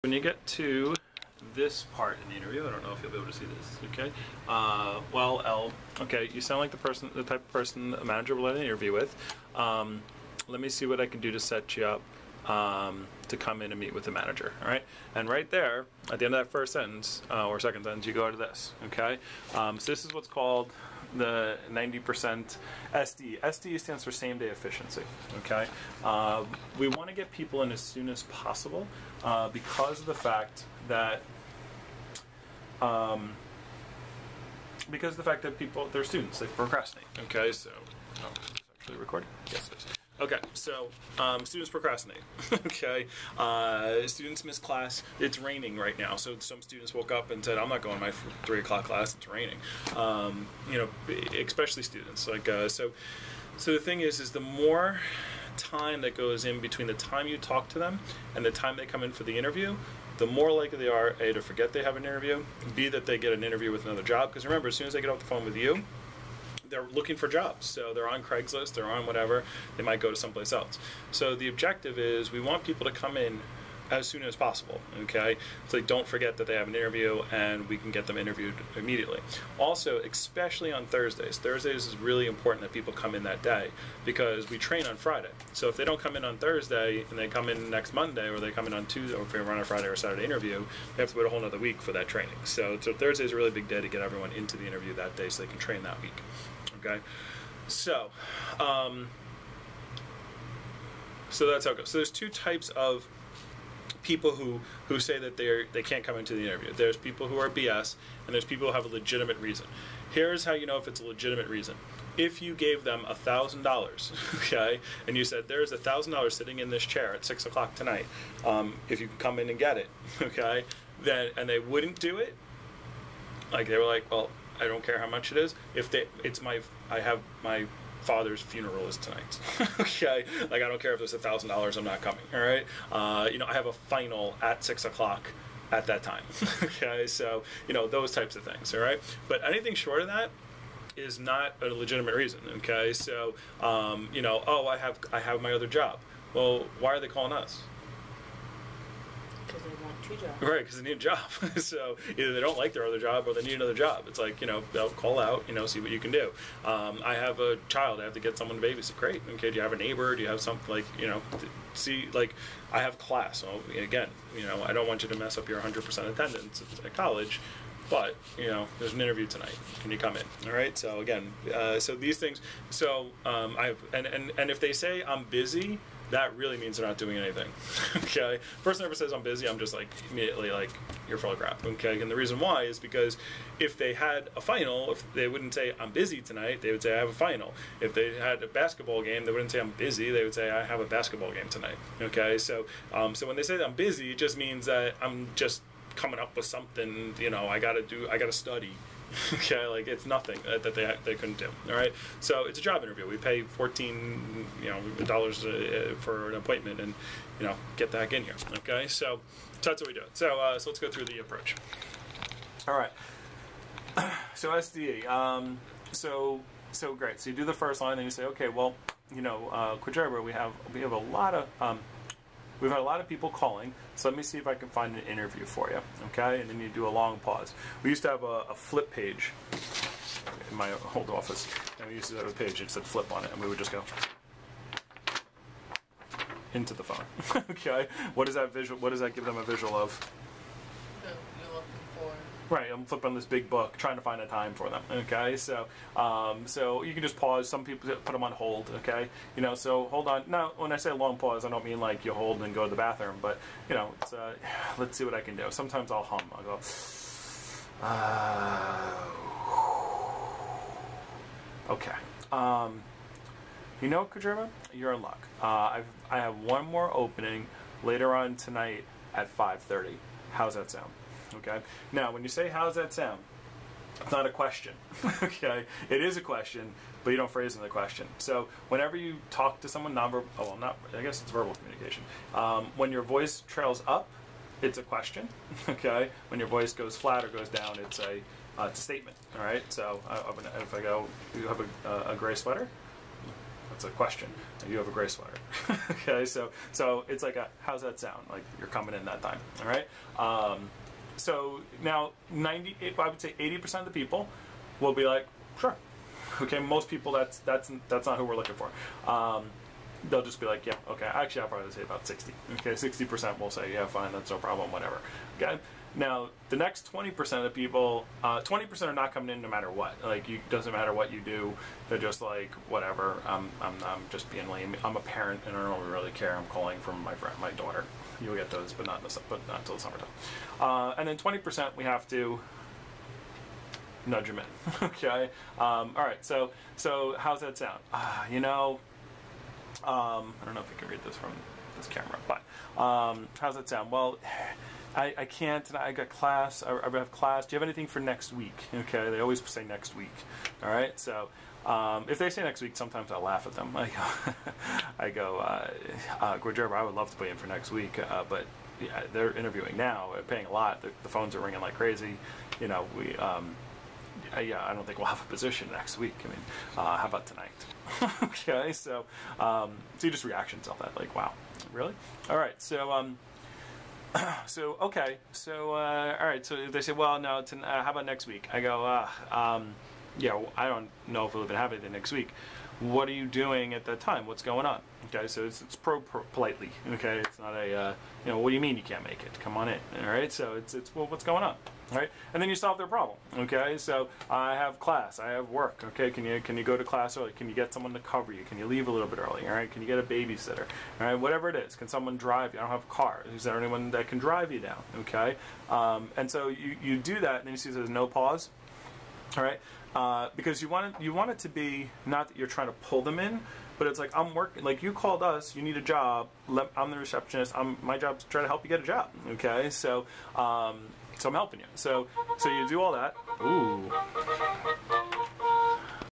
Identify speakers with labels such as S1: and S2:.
S1: When you get to this part in the interview, I don't know if you'll be able to see this, okay? Well, L, okay, you sound like the type of person a manager will let an interview with. Let me see what I can do to set you up to come in and meet with the manager, all right? And right there, at the end of that first sentence, or second sentence, you go to this, okay? So this is what's called the 90% SDE. SDE stands for same day efficiency, okay? We want to get people in as soon as possible because of the fact that people, they're students, they procrastinate, okay? So, oh, is this actually recording? Yes, it is. Okay, so students procrastinate. Okay, students miss class. It's raining right now, so some students woke up and said, "I'm not going to my 3 o'clock class. It's raining." You know, especially students. Like so the thing is the more time that goes in between the time you talk to them and the time they come in for the interview, the more likely they are A, to forget they have an interview, B, that they get an interview with another job. Because remember, as soon as they get off the phone with you, they're looking for jobs. So they're on Craigslist, they're on whatever, they might go to someplace else. So the objective is we want people to come in as soon as possible, okay? So they don't forget that they have an interview and we can get them interviewed immediately. Also, especially on Thursdays. Thursdays is really important that people come in that day because we train on Friday. So if they don't come in on Thursday and they come in next Monday or they come in on Tuesday, or if they run a Friday or Saturday interview, they have to wait a whole nother week for that training. So Thursday is a really big day to get everyone into the interview that day so they can train that week. Okay, so so that's how it goes. So there's two types of people who say that they can't come into the interview. There's people who are BS, and there's people who have a legitimate reason. Here's how you know if it's a legitimate reason. If you gave them $1,000, okay, and you said there's $1,000 sitting in this chair at 6 o'clock tonight, if you can come in and get it, okay, then and they wouldn't do it, like they were like, well, I don't care how much it is. I have my father's funeral is tonight. Okay, like I don't care if it's $1,000. I'm not coming. All right. You know, I have a final at 6 o'clock at that time. Okay, so you know those types of things. All right, but anything short of that is not a legitimate reason. Okay, so you know, oh, I have my other job. Well, why are they calling us?
S2: Because they want two jobs.
S1: Right, because they need a job. So either they don't like their other job or they need another job. It's like, you know, they'll call out, you know, see what you can do. I have a child. I have to get someone to babysit. Great. Okay, do you have a neighbor? Do you have something like, you know, see, like, I have class. So, again, you know, I don't want you to mess up your 100% attendance at college. But, you know, there's an interview tonight. Can you come in? All right. So, again, so these things. So, and if they say I'm busy, that really means they're not doing anything. Okay. Person ever says I'm busy, I'm just like immediately like you're full of crap. Okay. And the reason why is because if they had a final, if they wouldn't say I'm busy tonight, they would say I have a final. If they had a basketball game, they wouldn't say I'm busy. They would say I have a basketball game tonight. Okay. So, so when they say that I'm busy, it just means that I'm just coming up with something, you know, I gotta study. Okay, like it's nothing that they couldn't do. All right, so it's a job interview. We pay $14 for an appointment, and you know, get the heck in here. Okay, so that's what we do. So let's go through the approach. All right. So SDE. So great. So you do the first line, then you say, okay, well, you know, Quadribra, we have a lot of we've had a lot of people calling, so let me see if I can find an interview for you, okay? And then you do a long pause. We used to have a flip page in my old office, and we used to have a page that said flip on it, and we would just go into the phone, okay? What does that give them a visual of?
S2: You're looking for.
S1: Right, I'm flipping on this big book, trying to find a time for them. Okay, so so you can just pause. Some people put them on hold. Okay, you know, so hold on. Now, when I say a long pause, I don't mean like you hold and go to the bathroom, but you know, it's let's see what I can do. Sometimes I'll hum. I'll go. Okay. You know, Quadribra, you're in luck. I have one more opening later on tonight at 5:30. How's that sound? Okay. Now, when you say "how's that sound," it's not a question. Okay, it is a question, but you don't phrase it in a question. So, whenever you talk to someone, I guess it's verbal communication. When your voice trails up, it's a question. Okay. When your voice goes flat or goes down, it's a statement. All right. So, if I go, you have a gray sweater. That's a question. You have a gray sweater. Okay, so it's like how's that sound? Like you're coming in that time. All right. So now I would say 80% of the people will be like, sure. Okay, most people that's not who we're looking for. They'll just be like, yeah, okay. Actually, I'll probably say about 60. Okay, 60% will say, yeah, fine, that's no problem, whatever. Okay. Now the next 20% of the people, 20% are not coming in no matter what. Like, doesn't matter what you do. They're just like, whatever. I'm just being lame. I'm a parent and I don't really care. I'm calling from my daughter. You'll get those, but not until the summertime. And then 20% we have to nudge them in. Okay. All right. So how's that sound? I don't know if you can read this from this camera, but how's that sound? Well, I can't. I got class. I have class. Do you have anything for next week? Okay. They always say next week. All right. So if they say next week, sometimes I laugh at them. I go, Guajerba, I would love to put you in for next week, but yeah, they're interviewing now, paying a lot. The phones are ringing like crazy. I don't think we'll have a position next week. I mean, how about tonight? Okay, so see just reactions on that, like, wow, really? All right, so okay, so all right, so they say, well, no, how about next week? I go, yeah, I don't know if we'll even have anything next week. What are you doing at that time? What's going on? Okay, so it's politely. Okay, it's not a what do you mean you can't make it? Come on in. All right, so it's well, what's going on? All right, and then you solve their problem. Okay, so I have class, I have work. Okay, can you go to class early? Can you get someone to cover you? Can you leave a little bit early? All right, can you get a babysitter? All right, whatever it is. Can someone drive you? I don't have a car. Is there anyone that can drive you down? Okay, and so you do that, and then you see there's no pause. All right. Because you want it to be not that you're trying to pull them in, but it's like, I'm working, like, you called us, you need a job, I'm the receptionist, my job is to try to help you get a job, okay? So I'm helping you. So you do all that. Ooh,